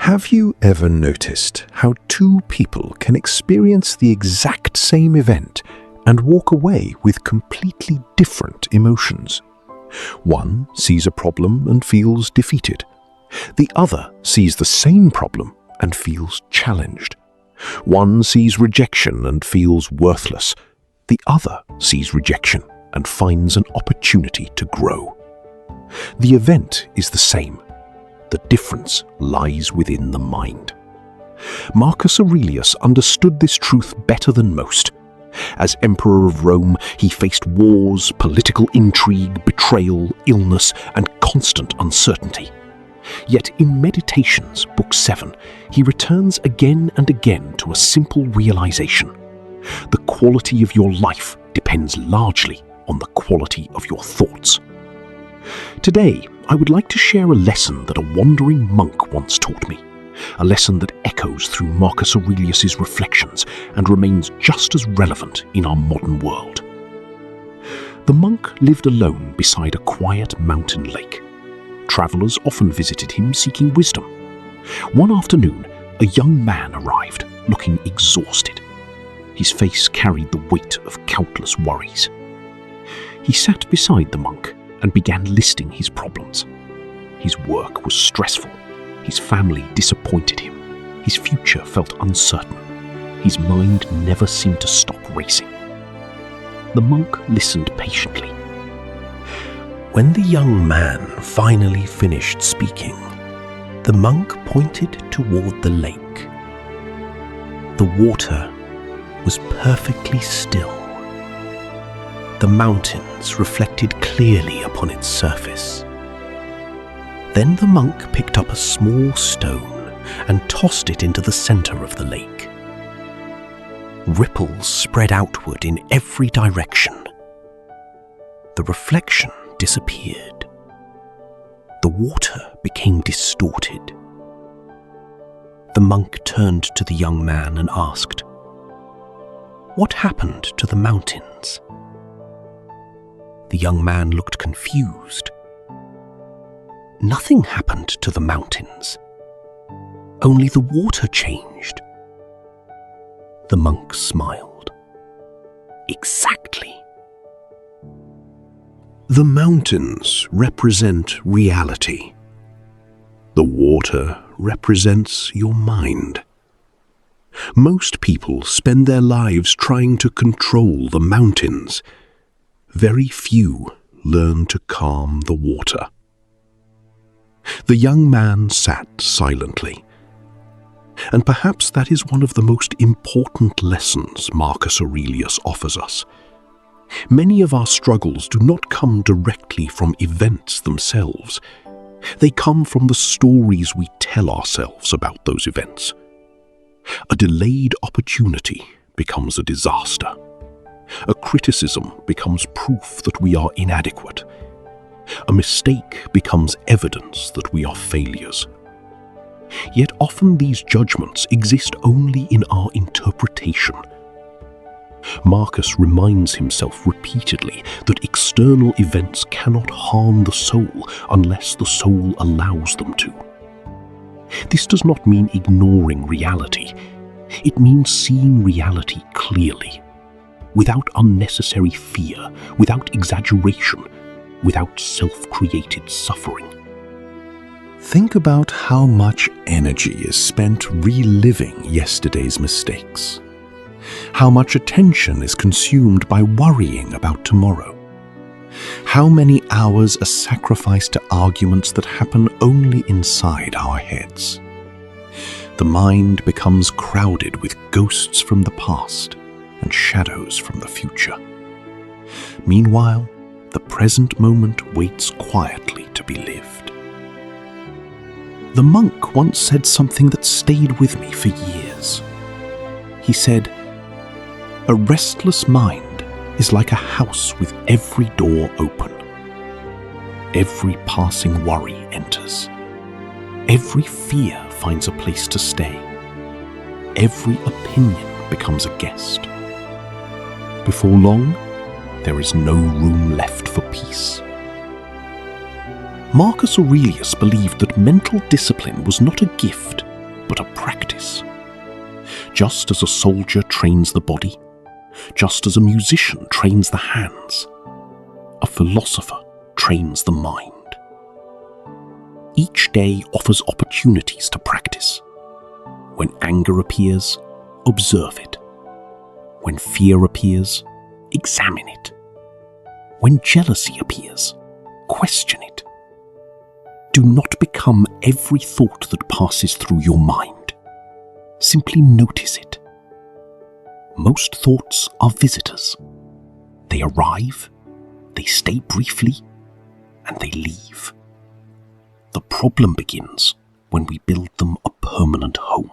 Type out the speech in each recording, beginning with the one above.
Have you ever noticed how two people can experience the exact same event and walk away with completely different emotions? One sees a problem and feels defeated. The other sees the same problem and feels challenged. One sees rejection and feels worthless. The other sees rejection and finds an opportunity to grow. The event is the same. The difference lies within the mind. Marcus Aurelius understood this truth better than most. As Emperor of Rome, he faced wars, political intrigue, betrayal, illness, and constant uncertainty. Yet in Meditations Book VII, he returns again and again to a simple realization. The quality of your life depends largely on the quality of your thoughts. Today, I would like to share a lesson that a wandering monk once taught me, a lesson that echoes through Marcus Aurelius's reflections and remains just as relevant in our modern world. The monk lived alone beside a quiet mountain lake. Travelers often visited him seeking wisdom. One afternoon, a young man arrived, looking exhausted. His face carried the weight of countless worries. He sat beside the monk and began listing his problems. His work was stressful. His family disappointed him. His future felt uncertain. His mind never seemed to stop racing. The monk listened patiently. When the young man finally finished speaking, the monk pointed toward the lake. The water was perfectly still. The mountains reflected clearly upon its surface. Then the monk picked up a small stone and tossed it into the center of the lake. Ripples spread outward in every direction. The reflection disappeared. The water became distorted. The monk turned to the young man and asked, "What happened to the mountains?" The young man looked confused. Nothing happened to the mountains. Only the water changed. The monk smiled. Exactly. The mountains represent reality. The water represents your mind. Most people spend their lives trying to control the mountains. Very few learn to calm the water. The young man sat silently. And perhaps that is one of the most important lessons Marcus Aurelius offers us. Many of our struggles do not come directly from events themselves. They come from the stories we tell ourselves about those events. A delayed opportunity becomes a disaster. A criticism becomes proof that we are inadequate. A mistake becomes evidence that we are failures. Yet often these judgments exist only in our interpretation. Marcus reminds himself repeatedly that external events cannot harm the soul unless the soul allows them to. This does not mean ignoring reality. It means seeing reality clearly, without unnecessary fear, without exaggeration, without self-created suffering. Think about how much energy is spent reliving yesterday's mistakes. How much attention is consumed by worrying about tomorrow. How many hours are sacrificed to arguments that happen only inside our heads. The mind becomes crowded with ghosts from the past and shadows from the future. Meanwhile, the present moment waits quietly to be lived. The monk once said something that stayed with me for years. He said, "A restless mind is like a house with every door open. Every passing worry enters. Every fear finds a place to stay. Every opinion becomes a guest. Before long, there is no room left for peace." Marcus Aurelius believed that mental discipline was not a gift, but a practice. Just as a soldier trains the body, just as a musician trains the hands, a philosopher trains the mind. Each day offers opportunities to practice. When anger appears, observe it. When fear appears, examine it. When jealousy appears, question it. Do not become every thought that passes through your mind. Simply notice it. Most thoughts are visitors. They arrive, they stay briefly, and they leave. The problem begins when we build them a permanent home.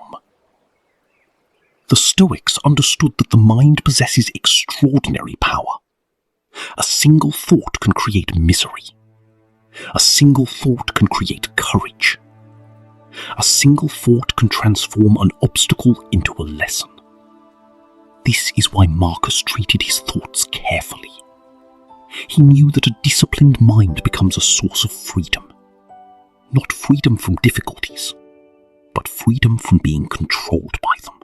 The Stoics understood that the mind possesses extraordinary power. A single thought can create misery. A single thought can create courage. A single thought can transform an obstacle into a lesson. This is why Marcus treated his thoughts carefully. He knew that a disciplined mind becomes a source of freedom. Not freedom from difficulties, but freedom from being controlled by them.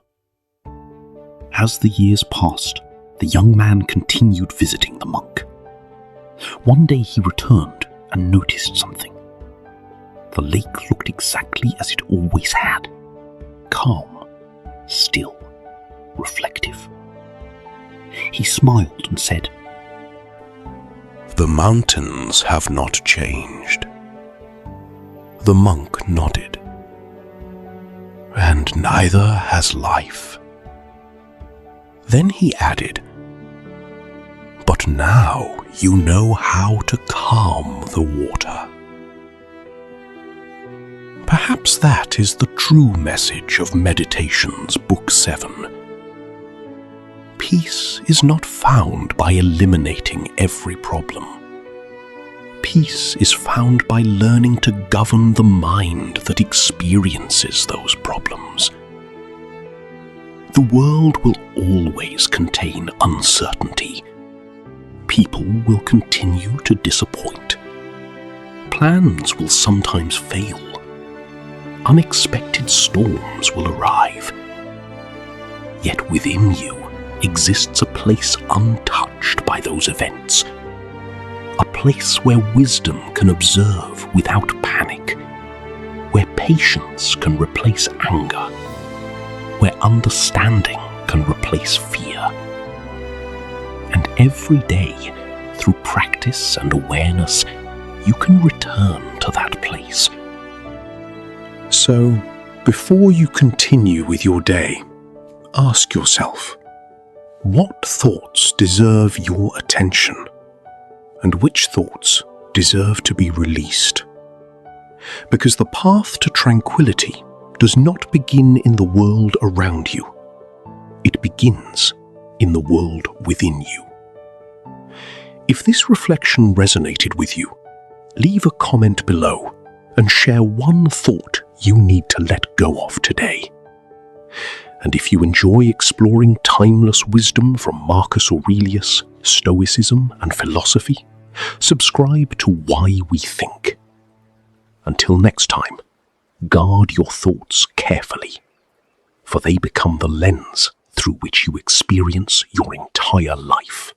As the years passed, the young man continued visiting the monk. One day he returned and noticed something. The lake looked exactly as it always had. Calm, still, reflective. He smiled and said, "The mountains have not changed." The monk nodded. "And neither has life." Then he added, "But now you know how to calm the water." Perhaps that is the true message of Meditations Book VII. Peace is not found by eliminating every problem. Peace is found by learning to govern the mind that experiences those problems. The world will always contain uncertainty. People will continue to disappoint. Plans will sometimes fail. Unexpected storms will arrive. Yet within you exists a place untouched by those events. A place where wisdom can observe without panic, where patience can replace anger, where understanding can replace fear. And every day, through practice and awareness, you can return to that place. So, before you continue with your day, ask yourself, what thoughts deserve your attention? And which thoughts deserve to be released? Because the path to tranquility does not begin in the world around you. It begins in the world within you. If this reflection resonated with you, leave a comment below and share one thought you need to let go of today. And if you enjoy exploring timeless wisdom from Marcus Aurelius, Stoicism and philosophy, subscribe to Why We Think. Until next time, guard your thoughts carefully, for they become the lens through which you experience your entire life.